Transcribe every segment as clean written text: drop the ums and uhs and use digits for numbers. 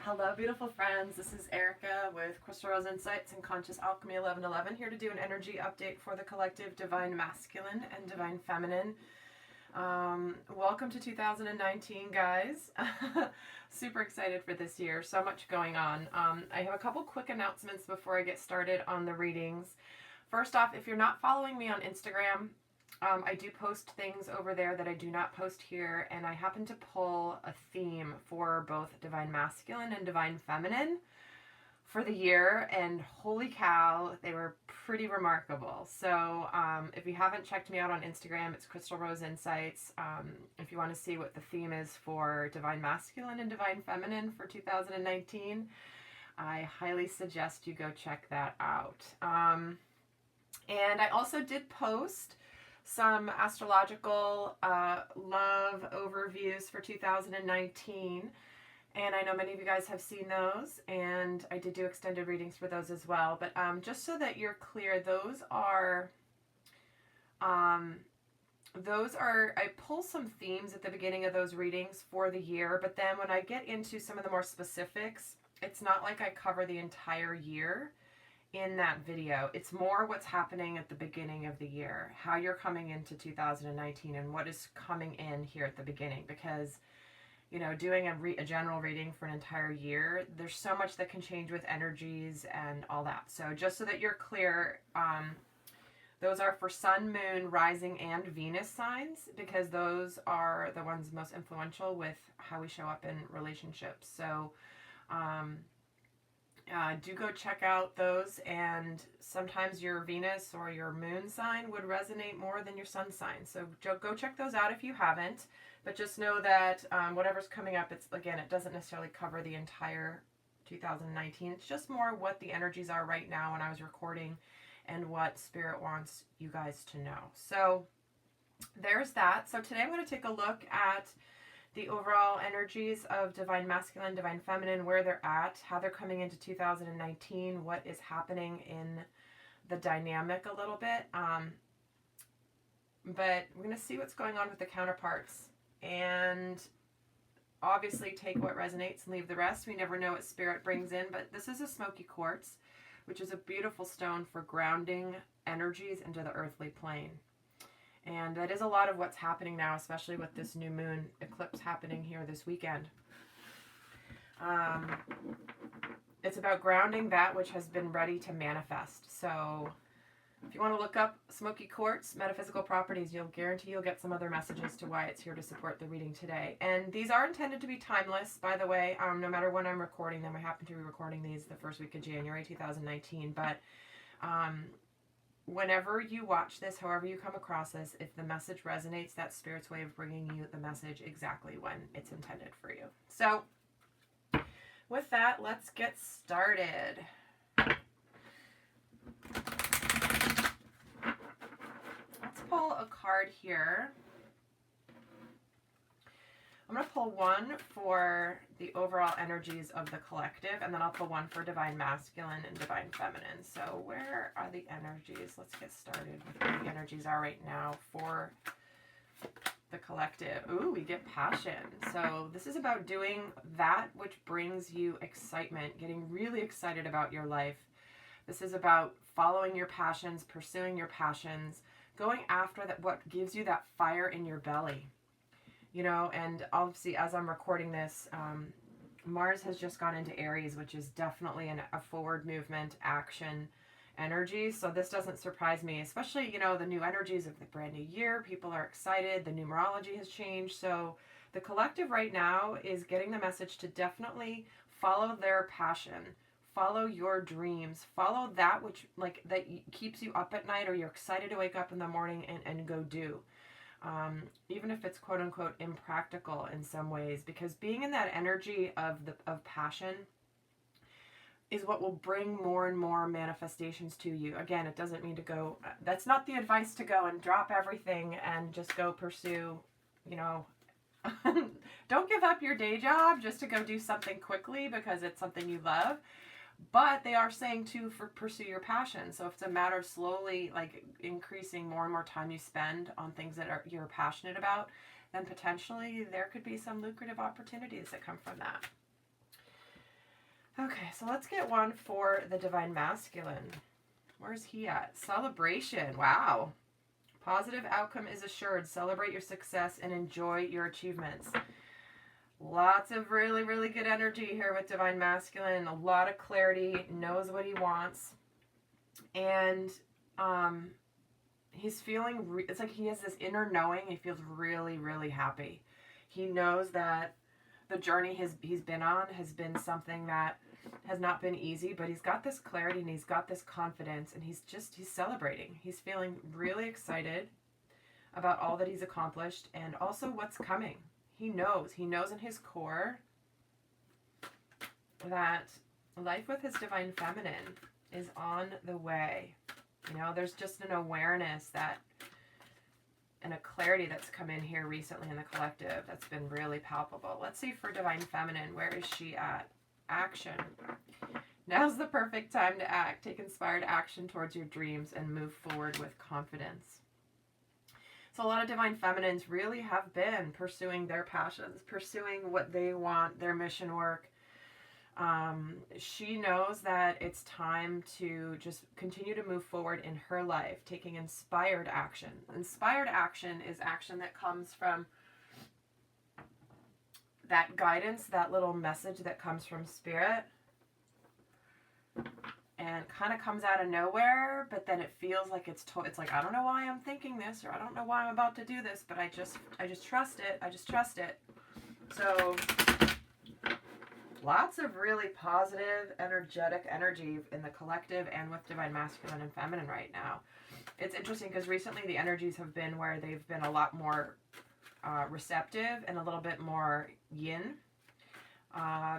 Hello, beautiful friends. This is Erica with Crystal Rose Insights and Conscious Alchemy 1111, here to do an energy update for the collective Divine Masculine and Divine Feminine. Welcome to 2019, guys. Super excited for this year. So much going on. I have a couple quick announcements before I get started on the readings. First off, if you're not following me on Instagram, I do post things over there that I do not post here, and I happen to pull a theme for both Divine Masculine and Divine Feminine for the year, and holy cow, they were pretty remarkable. So if you haven't checked me out on Instagram, it's Crystal Rose Insights. If you want to see what the theme is for Divine Masculine and Divine Feminine for 2019, I highly suggest you go check that out. And I also did post some astrological love overviews for 2019, and I know many of you guys have seen those, and I did do extended readings for those as well. But just so that you're clear, those are I pull some themes at the beginning of those readings for the year, but then when I get into some of the more specifics, it's not like I cover the entire year in that video. It's more what's happening at the beginning of the year, how you're coming into 2019 and what is coming in here at the beginning, because you know, doing a general reading for an entire year, there's so much that can change with energies and all that. So just so that you're clear, those are for Sun, Moon, Rising, and Venus signs, because those are the ones most influential with how we show up in relationships. So do go check out those, and sometimes your Venus or your moon sign would resonate more than your sun sign. So go check those out if you haven't, but just know that whatever's coming up, it doesn't necessarily cover the entire 2019. It's just more what the energies are right now when I was recording and what Spirit wants you guys to know. So there's that. So today I'm going to take a look at the overall energies of Divine Masculine, Divine Feminine, where they're at, how they're coming into 2019, what is happening in the dynamic a little bit. But we're going to see what's going on with the counterparts, and obviously take what resonates and leave the rest. We never know what Spirit brings in, but this is a smoky quartz, which is a beautiful stone for grounding energies into the earthly plane. And that is a lot of what's happening now, especially with this new moon eclipse happening here this weekend. It's about grounding that which has been ready to manifest. So if you want to look up smoky quartz, metaphysical properties, you'll get some other messages to why it's here to support the reading today. And these are intended to be timeless, by the way, no matter when I'm recording them. I happen to be recording these the first week of January 2019, but whenever you watch this, however you come across this, if the message resonates, that's Spirit's way of bringing you the message exactly when it's intended for you. So with that, let's get started. Let's pull a card here. I'm going to pull one for the overall energies of the collective, and then I'll pull one for Divine Masculine and Divine Feminine. So where are the energies? Let's get started with where the energies are right now for the collective. Ooh, we get passion. So this is about doing that which brings you excitement, getting really excited about your life. This is about following your passions, pursuing your passions, going after that what gives you that fire in your belly. You know, and obviously as I'm recording this, Mars has just gone into Aries, which is definitely a forward movement, action energy. So this doesn't surprise me, especially, you know, the new energies of the brand new year. People are excited. The numerology has changed. So the collective right now is getting the message to definitely follow their passion, follow your dreams, follow that which that keeps you up at night, or you're excited to wake up in the morning and go do. Even if it's quote unquote impractical in some ways, because being in that energy of passion is what will bring more and more manifestations to you. Again, it doesn't mean to go, that's not the advice to go and drop everything and just go pursue, you know, don't give up your day job just to go do something quickly because it's something you love. But they are saying to pursue your passion. So if it's a matter of slowly increasing more and more time you spend on things that you're passionate about, then potentially there could be some lucrative opportunities that come from that. Okay, so let's get one for the divine masculine. Where's he at? Celebration. Wow. Positive outcome is assured. Celebrate your success and enjoy your achievements. Lots of really, really good energy here with divine masculine. A lot of clarity. Knows what he wants. And he's feeling, it's like he has this inner knowing. He feels really, really happy. He knows that the journey he's been on has been something that has not been easy, but he's got this clarity and he's got this confidence, and he's celebrating. He's feeling really excited about all that he's accomplished and also what's coming. He knows in his core that life with his divine feminine is on the way. You know, there's just an awareness that, and a clarity that's come in here recently in the collective that's been really palpable. Let's see for divine feminine, where is she at? Action. Now's the perfect time to act. Take inspired action towards your dreams and move forward with confidence. So a lot of divine feminines really have been pursuing their passions, pursuing what they want, their mission work. She knows that it's time to just continue to move forward in her life, taking inspired action. Inspired action is action that comes from that guidance, that little message that comes from spirit, and kind of comes out of nowhere, but then it feels like it's like, I don't know why I'm thinking this, or I don't know why I'm about to do this, but I just trust it. I just trust it. So lots of really positive, energetic energy in the collective and with divine masculine and feminine right now. It's interesting because recently the energies have been where they've been a lot more receptive and a little bit more yin,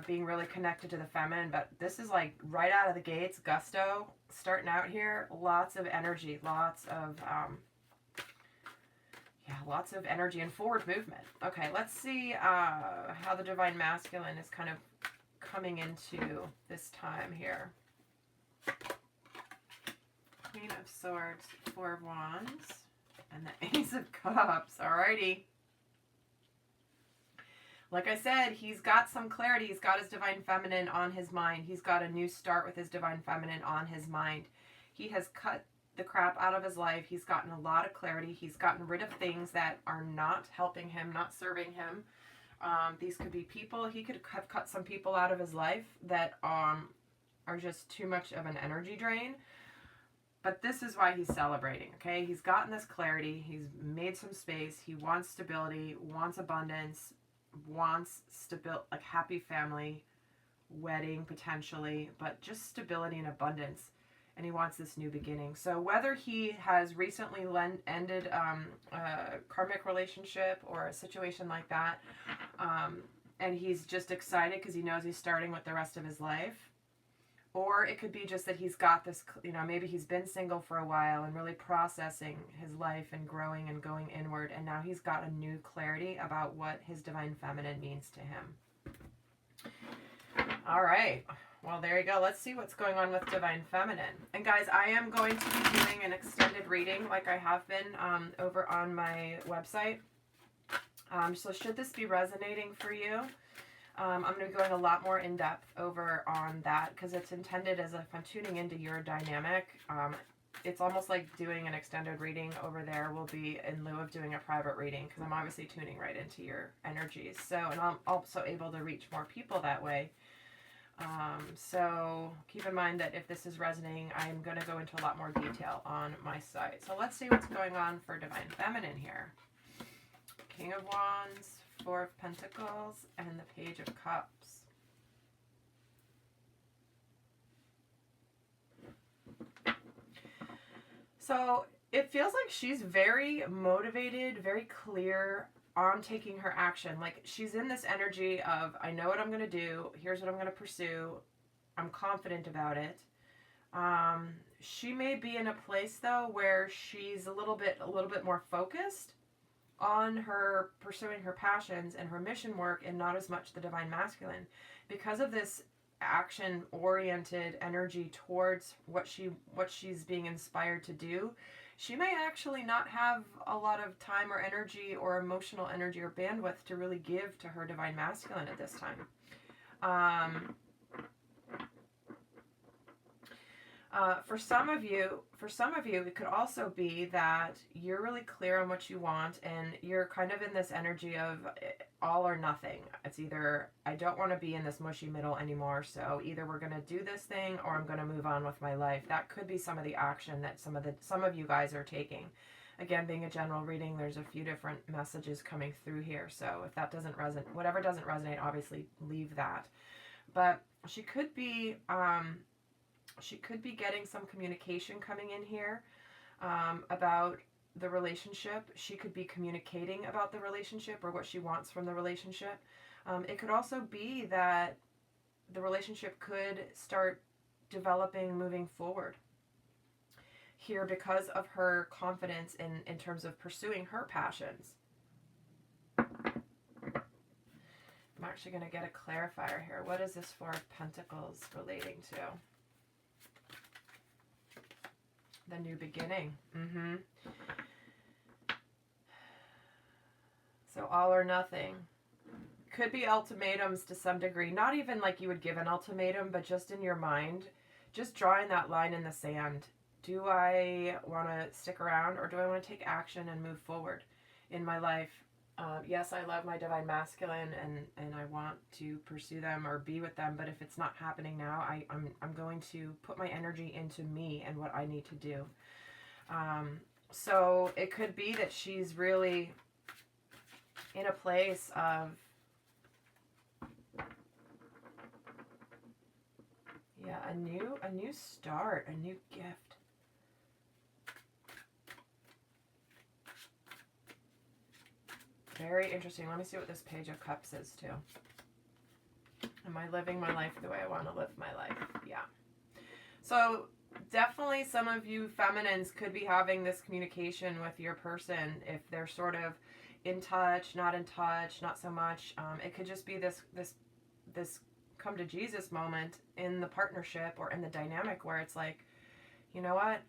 being really connected to the feminine. But this is like right out of the gates, gusto, starting out here. Lots of energy, lots of energy and forward movement. Okay, let's see how the divine masculine is kind of coming into this time here. Queen of Swords, Four of Wands, and the Ace of Cups. Alrighty. Like I said, he's got some clarity. He's got his divine feminine on his mind. He's got a new start with his divine feminine on his mind. He has cut the crap out of his life. He's gotten a lot of clarity. He's gotten rid of things that are not helping him, not serving him. These could be people. He could have cut some people out of his life that are just too much of an energy drain. But this is why he's celebrating, okay? He's gotten this clarity. He's made some space. He wants stability, wants abundance, wants like happy family, wedding potentially, but just stability and abundance. And he wants this new beginning. So whether he has recently ended a karmic relationship or a situation like that, and he's just excited because he knows he's starting with the rest of his life, or it could be just that he's got this, you know, maybe he's been single for a while and really processing his life and growing and going inward, and now he's got a new clarity about what his divine feminine means to him. All right. Well, there you go. Let's see what's going on with divine feminine. And guys, I am going to be doing an extended reading like I have been over on my website. So should this be resonating for you, I'm going to be going a lot more in depth over on that because it's intended as if I'm tuning into your dynamic. It's almost like doing an extended reading over there will be in lieu of doing a private reading because I'm obviously tuning right into your energies. So, and I'm also able to reach more people that way. So keep in mind that if this is resonating, I'm going to go into a lot more detail on my site. So let's see what's going on for divine feminine here. King of Wands, Four of Pentacles, and the Page of Cups. So it feels like she's very motivated, very clear on taking her action. Like she's in this energy of, I know what I'm going to do. Here's what I'm going to pursue. I'm confident about it. She may be in a place though where she's a little bit more focused on her pursuing her passions and her mission work and not as much the divine masculine because of this action oriented energy towards what she's being inspired to do. She may actually not have a lot of time or energy or emotional energy or bandwidth to really give to her divine masculine at this time. For some of you, it could also be that you're really clear on what you want, and you're kind of in this energy of all or nothing. It's either I don't want to be in this mushy middle anymore, so either we're going to do this thing or I'm going to move on with my life. That could be some of the action that some of you guys are taking. Again, being a general reading, there's a few different messages coming through here. So if that doesn't resonate, whatever doesn't resonate, obviously leave that. But she could be getting some communication coming in here about the relationship. She could be communicating about the relationship or what she wants from the relationship. It could also be that the relationship could start developing, moving forward here because of her confidence in terms of pursuing her passions. I'm actually going to get a clarifier here. What is this Four of Pentacles relating to? The new beginning. So all or nothing. Could be ultimatums to some degree. Not even like you would give an ultimatum, but just in your mind. Just drawing that line in the sand. Do I want to stick around, or do I want to take action and move forward in my life? Yes, I love my divine masculine, and I want to pursue them or be with them, but if it's not happening now, I'm going to put my energy into me and what I need to do. So it could be that she's really in a place of, yeah, a new start, a new gift. Very interesting. Let me see what this Page of Cups is too. Am I living my life the way I want to live my life? Yeah. So definitely some of you feminines could be having this communication with your person if they're sort of in touch, not so much. It could just be this come to Jesus moment in the partnership or in the dynamic where it's like, you know what?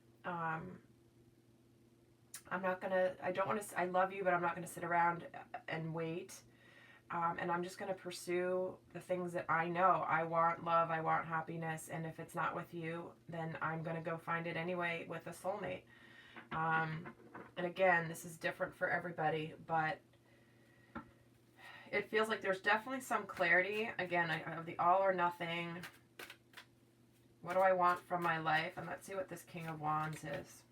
I love you, but I'm not going to sit around and wait. And I'm just going to pursue the things that I know. I want love, I want happiness, and if it's not with you, then I'm going to go find it anyway with a soulmate. And again, this is different for everybody, but it feels like there's definitely some clarity. Again, I have the all or nothing. What do I want from my life? And let's see what this King of Wands is.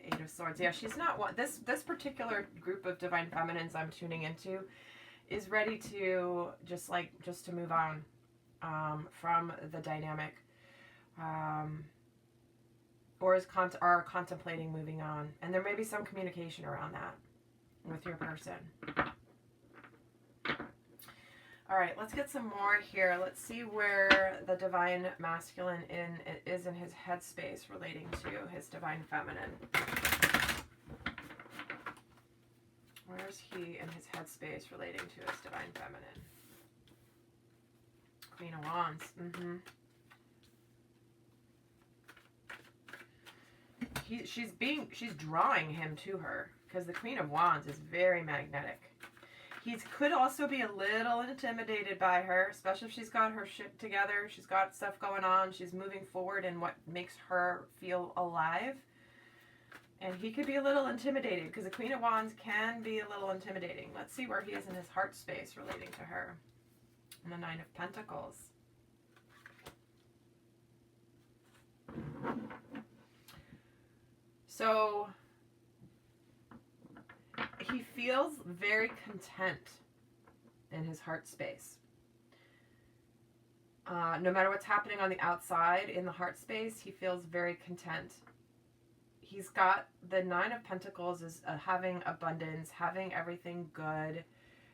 Eight of Swords. Yeah, she's not one. This particular group of divine feminines I'm tuning into is ready to just to move on from the dynamic, or are contemplating moving on. And there may be some communication around that with your person. All right, let's get some more here. Let's see where the divine masculine is in his headspace relating to his divine feminine. Where's he in his headspace relating to his divine feminine? Queen of Wands. She's drawing him to her because the Queen of Wands is very magnetic. He could also be a little intimidated by her, especially if she's got her shit together. She's got stuff going on. She's moving forward in what makes her feel alive. And he could be a little intimidated because the Queen of Wands can be a little intimidating. Let's see where he is in his heart space relating to her. And the Nine of Pentacles. So he feels very content in his heart space. No matter what's happening on the outside, in the heart space, he feels very content. He's got the Nine of Pentacles is having abundance, having everything good.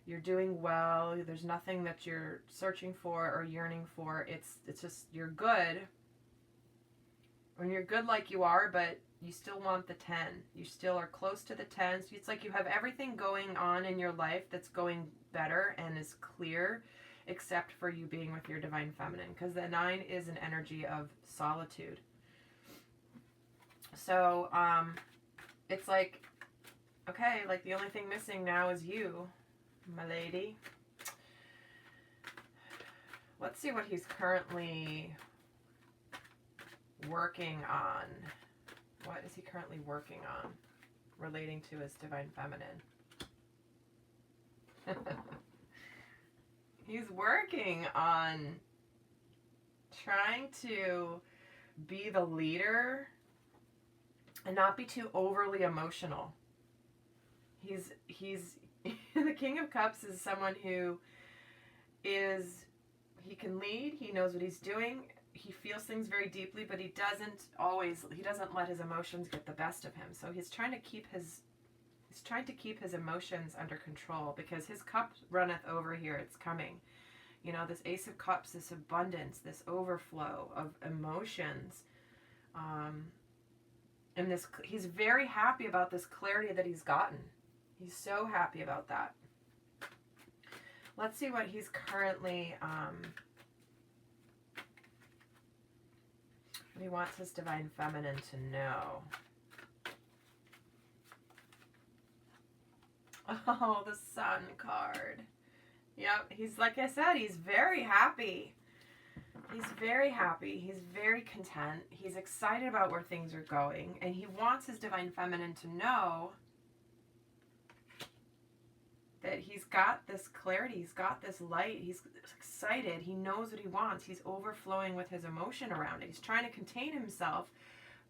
You're doing well. There's nothing that you're searching for or yearning for. It's just you're good. When you're good like you are, but you still want the 10. You still are close to the 10. So it's like you have everything going on in your life that's going better and is clear, except for you being with your divine feminine. Because the 9 is an energy of solitude. So, it's like, okay, like the only thing missing now is you, my lady. Let's see what he's currently working on? What is he currently working on relating to his divine feminine? He's working on trying to be the leader and not be too overly emotional. He's the King of Cups is someone who is, he can lead, he knows what he's doing, he feels things very deeply, but he doesn't let his emotions get the best of him. So he's trying to keep his emotions under control, because his cup runneth over here. It's coming. You know, this Ace of Cups, this abundance, this overflow of emotions. And this, he's very happy about this clarity that he's gotten. He's so happy about that. Let's see what he's currently, what he wants his divine feminine to know. Oh, the Sun card. Yep, he's, like I said, he's very happy. He's very happy. He's very content. He's excited about where things are going. And he wants his divine feminine to know that he's got this clarity. He's got this light. He's excited. He knows what he wants. He's overflowing with his emotion around it. He's trying to contain himself,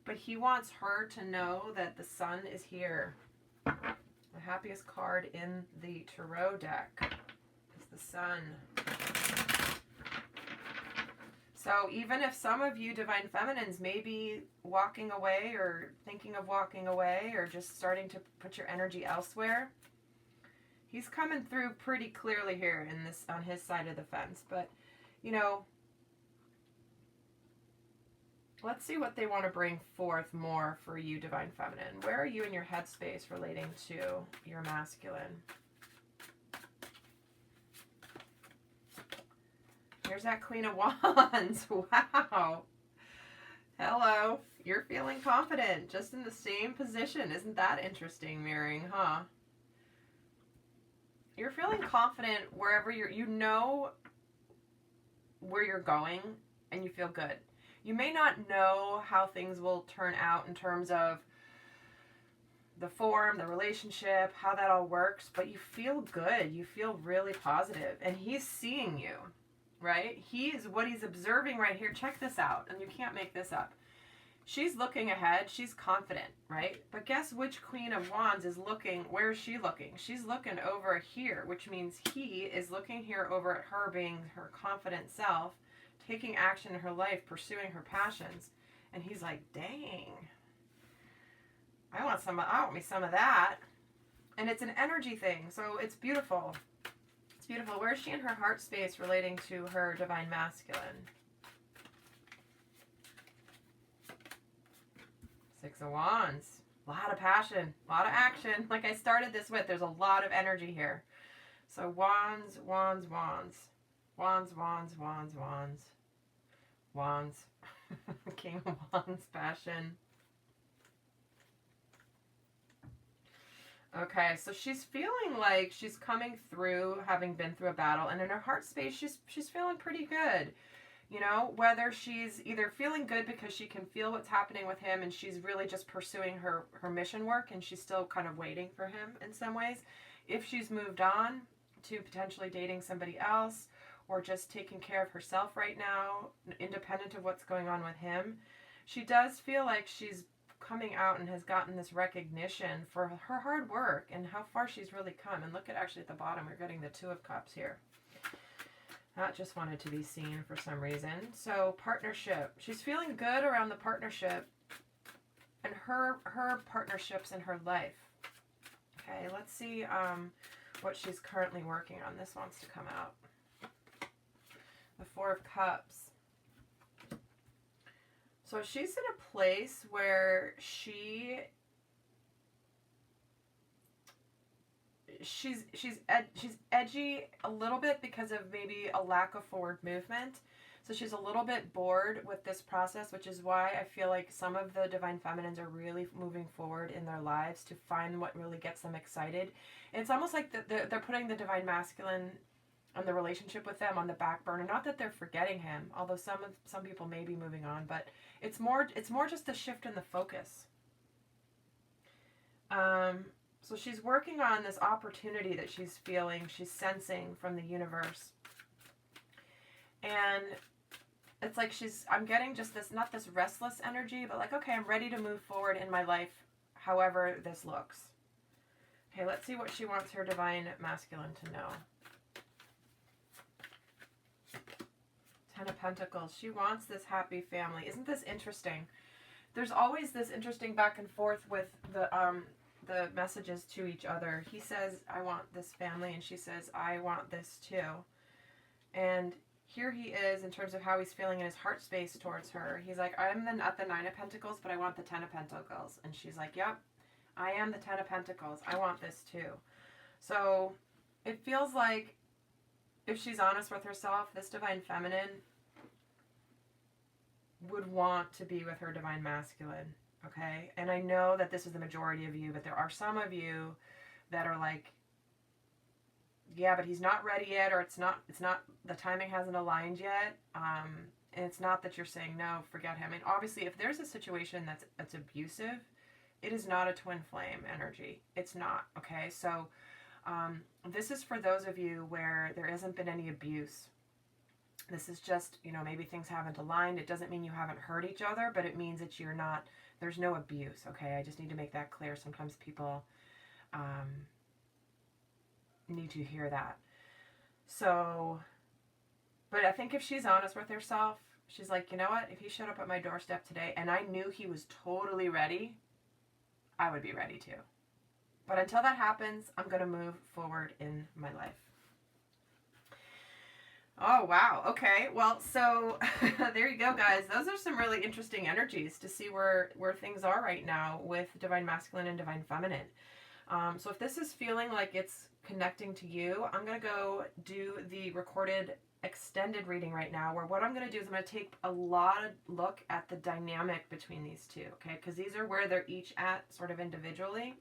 but he wants her to know that the Sun is here. The happiest card in the Tarot deck is the Sun. So even if some of you divine feminines may be walking away or thinking of walking away or just starting to put your energy elsewhere, he's coming through pretty clearly here in this, on his side of the fence. But, you know, let's see what they want to bring forth more for you, divine feminine. Where are you in your headspace relating to your masculine? Here's that Queen of Wands. Wow. Hello. You're feeling confident, just in the same position. Isn't that interesting, mirroring, huh? You're feeling confident wherever you know where you're going, and you feel good. You may not know how things will turn out in terms of the form, the relationship, how that all works, but you feel good. You feel really positive, and he's seeing you, right? What he's observing right here. Check this out, and you can't make this up. She's looking ahead. She's confident, right? But guess which Queen of Wands is looking? Where is she looking? She's looking over here, which means he is looking here over at her, being her confident self, taking action in her life, pursuing her passions. And he's like, dang, I want me some of that. And it's an energy thing, so it's beautiful. It's beautiful. Where is she in her heart space relating to her divine masculine? Six of Wands. A lot of passion, a lot of action. Like I started this with, there's a lot of energy here. So Wands, Wands, Wands. Wands, Wands, Wands, Wands. Wands. King of Wands, passion. Okay, so she's feeling like she's coming through, having been through a battle, and in her heart space, she's feeling pretty good. You know, whether she's either feeling good because she can feel what's happening with him and she's really just pursuing her mission work and she's still kind of waiting for him in some ways. If she's moved on to potentially dating somebody else or just taking care of herself right now, independent of what's going on with him, she does feel like she's coming out and has gotten this recognition for her hard work and how far she's really come. And look at, actually at the bottom, we're getting the Two of Cups here. That just wanted to be seen for some reason. So partnership. She's feeling good around the partnership and her partnerships in her life. Okay, let's see what she's currently working on. This wants to come out. The Four of Cups. So she's in a place where she's edgy a little bit because of maybe a lack of forward movement. So she's a little bit bored with this process, which is why I feel like some of the divine feminines are really moving forward in their lives to find what really gets them excited. And it's almost like they're putting the divine masculine and the relationship with them on the back burner. Not that they're forgetting him, although some people may be moving on, but it's more just a shift in the focus. So she's working on this opportunity that she's feeling, she's sensing from the universe. And it's like I'm getting just this, not this restless energy, but like, okay, I'm ready to move forward in my life, however this looks. Okay, let's see what she wants her divine masculine to know. Ten of Pentacles. She wants this happy family. Isn't this interesting? There's always this interesting back and forth with the messages to each other. He says, I want this family, and she says, I want this too. And here he is in terms of how he's feeling in his heart space towards her. He's like, I'm at the 9 of Pentacles, but I want the 10 of Pentacles. And she's like, yep, I am the 10 of Pentacles. I want this too. So it feels like if she's honest with herself, this divine feminine would want to be with her divine masculine. Okay, and I know that this is the majority of you, but there are some of you that are like, yeah, but he's not ready yet, or it's not, the timing hasn't aligned yet. And it's not that you're saying, no, forget him. And obviously, if there's a situation that's abusive, it is not a twin flame energy. It's not, okay? So this is for those of you where there hasn't been any abuse. This is just, maybe things haven't aligned. It doesn't mean you haven't hurt each other, but it means that there's no abuse, okay? I just need to make that clear. Sometimes people need to hear that. So, but I think if she's honest with herself, she's like, you know what? If he showed up at my doorstep today and I knew he was totally ready, I would be ready too. But until that happens, I'm going to move forward in my life. Oh, wow. Okay. Well, so there you go, guys. Those are some really interesting energies to see where things are right now with divine masculine and divine feminine. So if this is feeling like it's connecting to you, I'm going to go do the recorded extended reading right now, where what I'm going to do is I'm going to take a look at the dynamic between these two, okay? Because these are where they're each at sort of individually.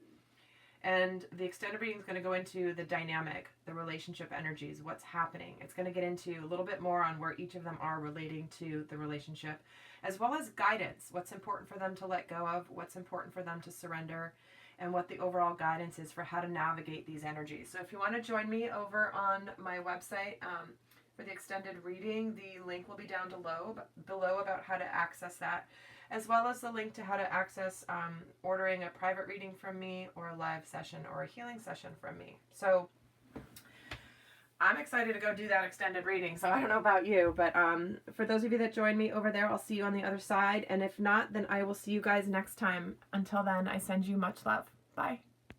And the extended reading is going to go into the dynamic, the relationship energies, what's happening. It's going to get into a little bit more on where each of them are relating to the relationship, as well as guidance, what's important for them to let go of, what's important for them to surrender, and what the overall guidance is for how to navigate these energies. So if you want to join me over on my website for the extended reading, the link will be down below about how to access that, as well as the link to how to access ordering a private reading from me, or a live session, or a healing session from me. So I'm excited to go do that extended reading. So I don't know about you, but for those of you that join me over there, I'll see you on the other side. And if not, then I will see you guys next time. Until then, I send you much love. Bye.